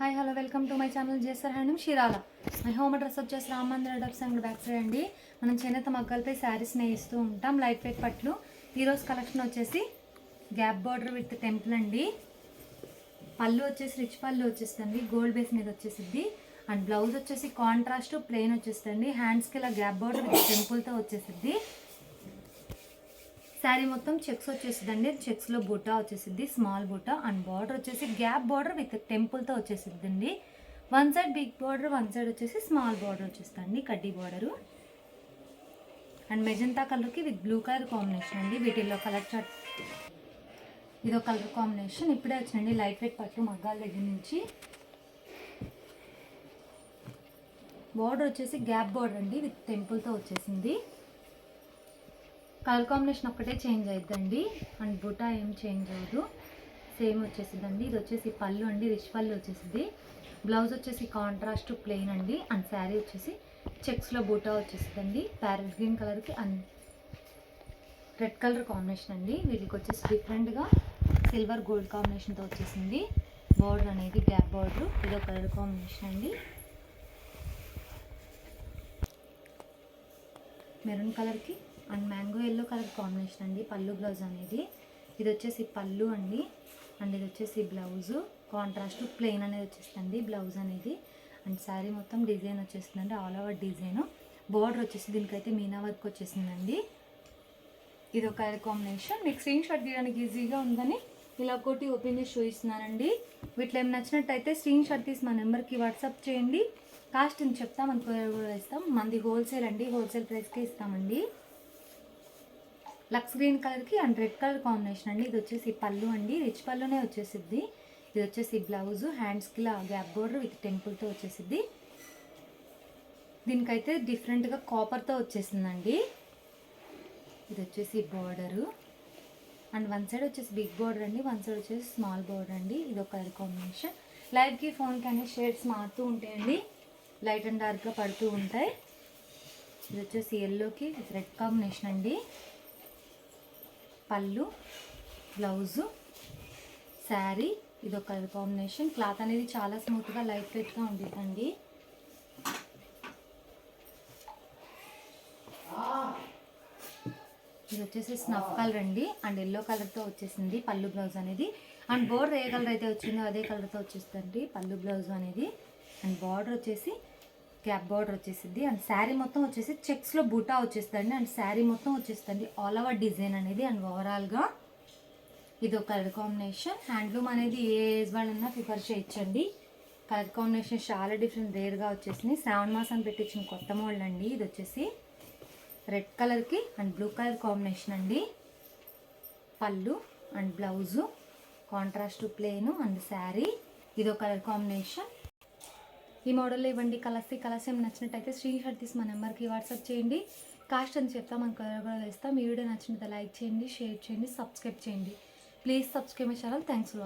Hi hello welcome to my channel జేసర్ handloom షిరాల. My home address వచ్చేసి రామ్ మందిర్ డబ్స్ అండ్ బ్యాక్ సైడ్ అండి. మనం చేనేత మగ్గలపై శారీస్ నేయిస్తూ ఉంటాం, లైట్ వెయిట్ పట్లు. ఈరోజు కలెక్షన్ వచ్చేసి గ్యాప్ బార్డర్ విత్ టెంపుల్ అండి. పళ్ళు వచ్చేసి రిచ్ పళ్ళు వచ్చేస్తుంది, గోల్డ్ బేస్ మీద వచ్చేసింది. అండ్ బ్లౌజ్ వచ్చేసి కాంట్రాస్ట్ ప్లెయిన్ వచ్చేస్తుంది. హ్యాండ్స్కి ఇలా గ్యాప్ బార్డర్ విత్ టెంపుల్తో వచ్చేసింది. శారీ మొత్తం చెక్స్ వచ్చేసిందండి, చెక్స్లో బూటా వచ్చేసింది, స్మాల్ బూటా. అండ్ బార్డర్ వచ్చేసి గ్యాప్ బార్డర్ విత్ టెంపుల్తో వచ్చేసిందండి. One side big border, one side వచ్చేసి స్మాల్ బార్డర్ వచ్చేస్తుంది, కడ్డీ బార్డరు. అండ్ మెజంతా కలర్కి విత్ బ్లూ కలర్ కాంబినేషన్ అండి. వీటిల్లో కలర్ చార్ట్ ఇదో కలర్ కాంబినేషన్ ఇప్పుడే వచ్చిందండి, లైట్ వెయిట్ పట్టు మగ్గాల దగ్గర నుంచి. బార్డర్ వచ్చేసి గ్యాప్ బార్డర్ అండి విత్ టెంపుల్తో వచ్చేసింది. కలర్ కాంబినేషన్ ఒక్కటే చేంజ్ అవుతుందండి, అండ్ బూటా ఏం చేంజ్ అవ్వదు, సేమ్ వచ్చేసిందండి. ఇది వచ్చేసి పళ్ళు అండి, రిచ్ పళ్ళు వచ్చేసింది. బ్లౌజ్ వచ్చేసి కాంట్రాస్ట్ ప్లెయిన్ అండి. అండ్ శారీ వచ్చేసి చెక్స్లో బూటా వచ్చేసిందండి, ప్యారెట్ గ్రీన్ కలర్కి అండ్ రెడ్ కలర్ కాంబినేషన్ అండి. వీటికి వచ్చేసి డిఫరెంట్గా సిల్వర్ గోల్డ్ కాంబినేషన్తో వచ్చేసింది. బార్డర్ అనేది గ్యాప్ బార్డర్, ఇదో కలర్ కాంబినేషన్ అండి. మెరూన్ కలర్కి and mango yellow colour combination అండి పళ్ళు బ్లౌజ్ అనేది. ఇది వచ్చేసి పళ్ళు అండి, అండ్ ఇది వచ్చేసి బ్లౌజు కాంట్రాస్ట్ ప్లెయిన్ అనేది వచ్చేస్తుంది బ్లౌజ్ అనేది. అండ్ శారీ మొత్తం డిజైన్ వచ్చేసిందండి, ఆల్ ఓవర్ డిజైన్. బార్డర్ వచ్చేసి దీనికైతే మీనా వర్క్ వచ్చేసిందండి. ఇది ఒక కలర్ కాంబినేషన్. మీకు స్క్రీన్ షాట్ తీయడానికి ఈజీగా ఉందని ఇలా ఒకటి ఓపెన్ చేసి చూపిస్తున్నానండి. వీటిలో ఏం నచ్చినట్టయితే స్క్రీన్ షాట్ తీసి మా నెంబర్కి వాట్సాప్ చేయండి. కాస్ట్ అని చెప్తాం, మన కొరియర్ కూడా ఇస్తాం. మనది హోల్సేల్ అండి, హోల్సేల్ ప్రైస్కే ఇస్తామండి. లక్స్ గ్రీన్ కలర్కి అండ్ రెడ్ కలర్ కాంబినేషన్ అండి. ఇది వచ్చేసి పళ్ళు అండి, రిచ్ పళ్ళునే వచ్చేసిద్ది. ఇది వచ్చేసి బ్లౌజు, హ్యాండ్స్కి ఇలా గ్యాప్ బోర్డర్ విత్ టెంపుల్తో వచ్చేసిద్ది. దీనికైతే డిఫరెంట్గా కాపర్తో వచ్చేసిందండి. ఇది వచ్చేసి బార్డరు, అండ్ వన్ సైడ్ వచ్చేసి బిగ్ బార్డర్ అండి, వన్ సైడ్ వచ్చేసి స్మాల్ బార్డర్ అండి. ఇది ఒక కలర్ కాంబినేషన్. లైట్కి ఫోన్కి అనే షేడ్స్ మారుతూ ఉంటాయండి, లైట్ అండ్ డార్క్గా పడుతూ ఉంటాయి. ఇది వచ్చేసి ఎల్లోకి విత్ రెడ్ కాంబినేషన్ అండి. పళ్ళు, బ్లౌజు, శారీ ఇదొక కలర్ కాంబినేషన్. క్లాత్ అనేది చాలా స్మూత్గా లైట్ వెయిట్గా ఉంటుందండి. ఇది వచ్చేసి స్నఫ్ కలర్ అండి, అండ్ ఎల్లో కలర్తో వచ్చేసింది పళ్ళు బ్లౌజ్ అనేది. అండ్ బోర్డర్ ఏ కలర్ అయితే వచ్చిందో అదే కలర్తో వచ్చేస్తుంది పళ్ళు బ్లౌజ్ అనేది. అండ్ బార్డర్ వచ్చేసి గ్యాప్ బార్డర్ వచ్చేసింది. అండ్ శారీ మొత్తం వచ్చేసి చెక్స్లో బూటా వచ్చేస్తుంది. అండ్ శారీ మొత్తం వచ్చేస్తుంది ఆల్ ఓవర్ డిజైన్ అనేది. అండ్ ఓవరాల్గా ఇది ఒక కలర్ కాంబినేషన్. హ్యాండ్లూమ్ అనేది ఏ ఏజ్ వాళ్ళన్నా ప్రిఫర్ చేయొచ్చండి. కలర్ కాంబినేషన్ చాలా డిఫరెంట్ రేర్గా వచ్చేసింది. శ్రావణ మాసం పెట్టించిన కొత్త మోడల్ అండి. ఇది వచ్చేసి రెడ్ కలర్కి అండ్ బ్లూ కలర్ కాంబినేషన్ అండి. పళ్ళు and blouse contrast plain and sari ఇది ఒక కలర్ కాంబినేషన్. ఈ మోడల్లో ఇవ్వండి కలర్స్ ఏమి నచ్చినట్టయితే స్క్రీన్ షాట్ తీసి మా నెంబర్కి వాట్సాప్ చేయండి. కాస్ట్ అని చెప్తాం, మన కలర్ కూడా వేస్తాం. మీ వీడియో నచ్చినట్టు లైక్ చేయండి, షేర్ చేయండి, సబ్స్క్రైబ్ చేయండి. Please subscribe my channel. Thanks for watching.